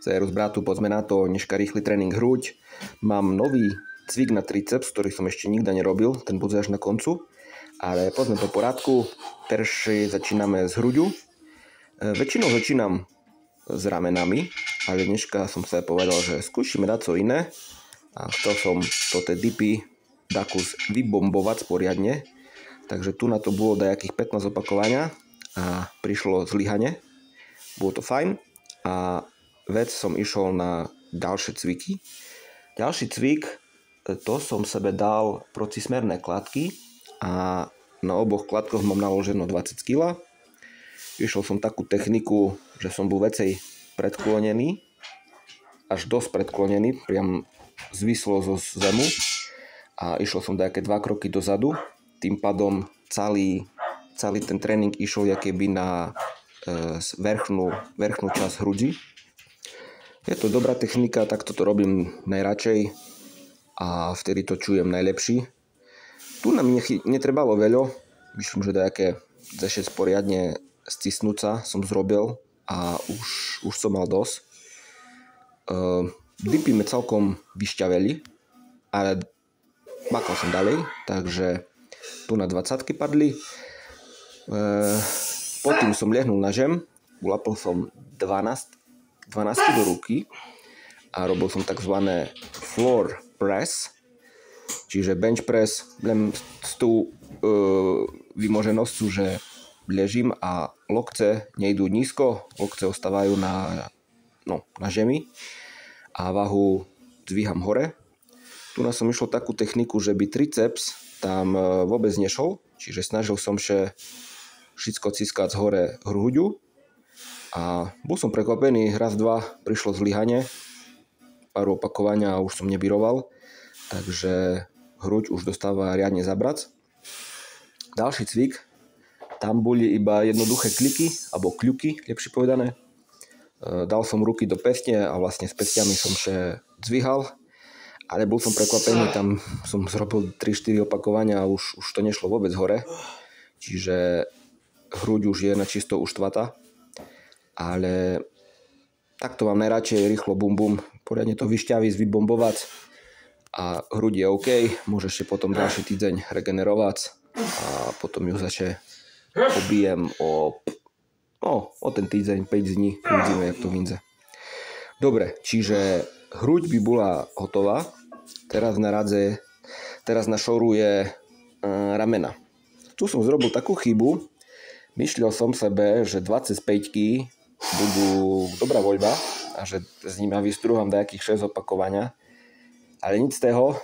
Céru z bratu, poďme na to, dneška rýchly tréning hruď. Mám nový cvik na triceps, ktorý som ešte nikdy nerobil, ten bude až na koncu. Ale poďme po porádku. Perši začíname z hruďu. Väčšinou začínam s ramenami, ale dneška som sa povedal, že skúšime dať co iné. A chcel som to tie dipy dakus vybombovať poriadne. Takže tu na to bolo dajakých 15 opakovania a prišlo zlyhanie. Bolo to fajn a vec som išiel na ďalšie cviky. Ďalší cvik, to som sebe dal procismerné kladky a na oboch kladkoch mám naloženo 20 kg. Išiel som takú techniku, že som bol vecej predklonený, až dosť predklonený, priam zvislo zo zemu a išiel som nejaké 2 kroky dozadu. Tým pádom celý ten tréning išiel jakoby na vrchnú časť hrudi. Je to dobrá technika, takto to robím najradšej a vtedy to čujem najlepší. Tu nám netrebalo veľa, myslím, že dajaké 6 poriadne scisnúca som zrobil a už som mal dosť. Dipy me celkom vyšťaveli, ale makal som ďalej, takže tu na 20 padli. Potom som liehnul na žem, ulapil som 12 do ruky a robil som takzvané floor press, čiže bench press len s tou vymoženosťou, že ležím a lokce nejdú nízko, lokce ostávajú na žemi a váhu dvíham hore. Tu som išiel takú techniku, že by triceps tam vôbec nešol, čiže snažil som sa všetko ciskať z hore hruďu a bol som prekvapený, raz, dva prišlo zlyhanie, pár opakovania a už som nebyroval, takže hruď už dostáva riadne zabrať. Ďalší cvik, tam boli iba jednoduché kliky, alebo kľuky, lepšie povedané. Dal som ruky do pestne a vlastne s pestiami som sa dvíhal, ale bol som prekvapený, tam som zrobil 3-4 opakovania a už to nešlo vôbec hore, čiže hruď už je na čisto uštvata, ale takto mám najradšej rýchlo bum bum, poriadne to vyšťaviť, vybombovať a hruď je OK, môžeš si potom ďalší týždeň regenerovať a potom ju zase pobijem o ten týždeň, 5 dní, uvidíme, jak to vyjde. Dobre, čiže hruď by bola hotová, teraz na šoru je ramena. Tu som zrobil takú chybu, myslel som sebe, že 25-ky budú dobrá voľba a že s nimi vystrúham nejakých 6 opakovania, ale nic z toho,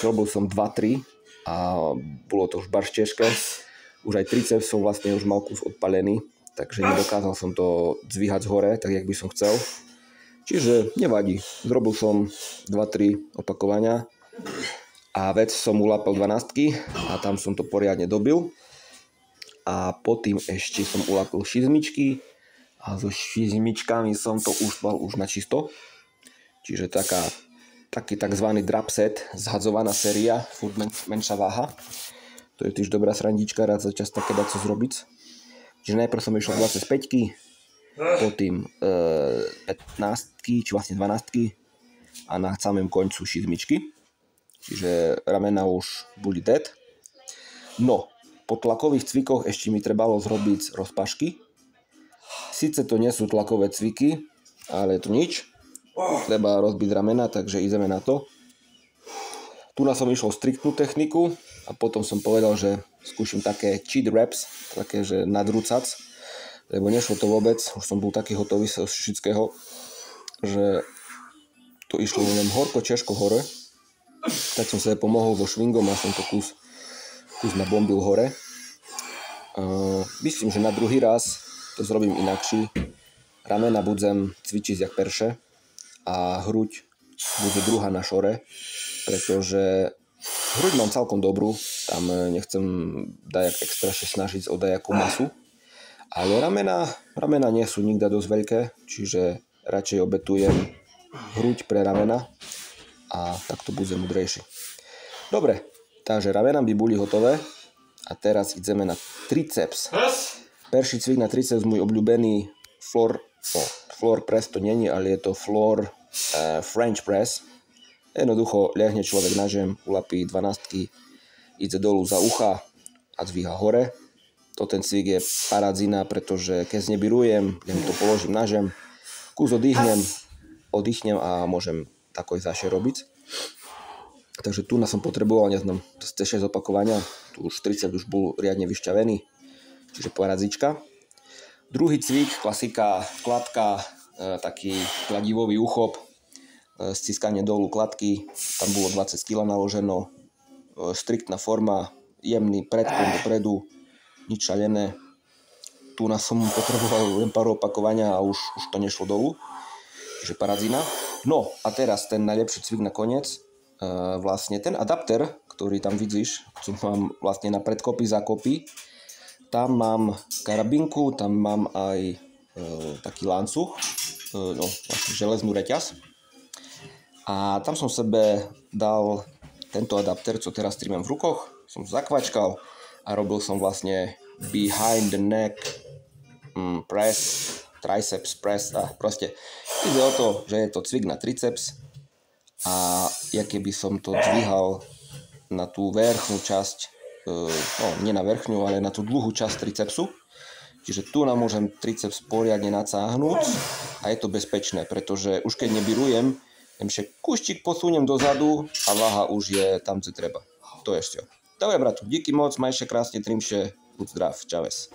robil som 2-3 a bolo to už barš ťažké, už aj triceps som vlastne už mal kus odpalený, takže nedokázal som to dvíhať z hore, tak jak by som chcel. Čiže nevadí, zrobil som 2-3 opakovania a vec som ulapil 12 a tam som to poriadne dobil. A potom ešte som ulapil šizmičky a so šizmičkami som to už mal už na čisto. Čiže taký takzvaný drop set, zhadzovaná séria, furt menšia váha. To je tiež dobrá srandička, rád sa čas také dať co zrobiť. Čiže najprv som išiel 25-ky, potom 15-ky, či vlastne 12-ky a na samém koncu šizmičky. Čiže ramena už boli dead. No, po tlakových cvikoch ešte mi trebalo zrobiť rozpašky. Sice to nie sú tlakové cviky, ale to nič. Treba rozbiť ramena, takže ideme na to. Tu som išiel striktnú techniku a potom som povedal, že skúšam také cheat reps, také, že nadrúcac, lebo nešlo to vôbec. Už som bol taký hotový z všetkého, že to išlo len horko, ťažko hore. Tak som sa pomohol so švingom a som to kus nabombil hore. Myslím, že na druhý raz to zrobím inakší. Ramena budem cvičiť jak perše a hruď bude druhá na šore, pretože hruď mám celkom dobrú, tam nechcem dajak extra snažiť o dajakú masu, ale ramena nie sú nikda dosť veľké, čiže radšej obetujem hruď pre ramena a takto budem mudrejší. Dobre, takže ramena by boli hotové a teraz ideme na triceps. Perší cvik na triceps, môj obľúbený floor press to není, ale je to floor French press. Jednoducho ľahne človek na zem, ulapí 12, ide dolu za ucha a dvíha hore. To ten cvik je paradzina, pretože keď znebirujem, len to položím na zem, kus oddychnem a môžem takoj zaše robiť. Takže tu som potreboval, neviem, cez 6 opakovania, tu už 30 už bol riadne vyšťavený, čiže paradzička. Druhý cvik, klasika, kladka, taký kladivový uchop, stiskanie dolu kladky, tam bolo 20 kg naloženo, striktná forma, jemný predklon dopredu, nič šalené. Tu som potreboval len pár opakovania a už to nešlo dolu, čiže paradzina. No a teraz ten najlepší cvik nakoniec, vlastne ten adapter, ktorý tam vidíš, čo mám vlastne na predkopy, zákopy, tam mám karabinku, tam mám aj taký lancuch, vlastne železnú reťaz. A tam som sebe dal tento adapter, čo teraz trimem v rukoch, som zakvačkal a robil som vlastne behind the neck press, triceps press a proste ide o to, že je to cvik na triceps a ja keby som to dvíhal na tú verchnú časť, nie na verchňu, ale na tú dlhú časť tricepsu, čiže tu nám môžem triceps poriadne nacáhnuť a je to bezpečné, pretože už keď nebirujem, ešte kúštik posuniem dozadu a váha už je tam, kde treba. To je ešte. Dobre, bratu, díky moc, majše krásne, trimše, buď zdrav, čaves.